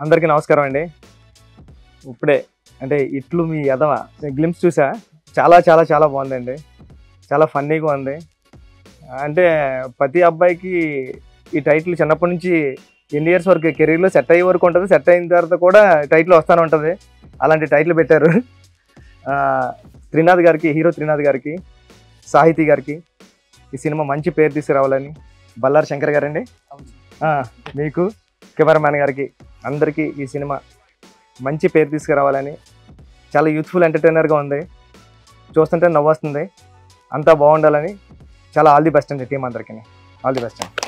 అందరికీ నమస్కారం అండి. ఇప్పుడే అంటే ఇట్లు మీ యదవ గ్లిమ్స్ చూసా. చాలా చాలా చాలా బాగుందండి. చాలా ఫన్నీగా ఉంది. అంటే ప్రతి అబ్బాయికి ఈ టైటిల్ చిన్నప్పటి నుంచి ఎన్ని ఇయర్స్ వరకు కెరీర్లో సెట్ అయ్యే వరకు ఉంటుంది. సెట్ అయిన తర్వాత కూడా టైటిల్ వస్తూనే ఉంటుంది. అలాంటి టైటిల్ పెట్టారు. త్రినాథ్ గారికి, హీరో త్రినాథ్ గారికి, సాహితీ గారికి ఈ సినిమా మంచి పేరు తీసుకురావాలని, బల్లారి శంకర్ గారండి మీకు, కెమెరామ్యాన్ గారికి, అందరికీ ఈ సినిమా మంచి పేరు తీసుకురావాలని. చాలా యూత్ఫుల్ ఎంటర్టైనర్గా ఉంది. చూస్తుంటే నవ్వు వస్తుంది. అంతా బాగుండాలని. చాలా ఆల్ ది బెస్ట్ అండి టీం అందరికీ. ఆల్ ది బెస్ట్ అండి.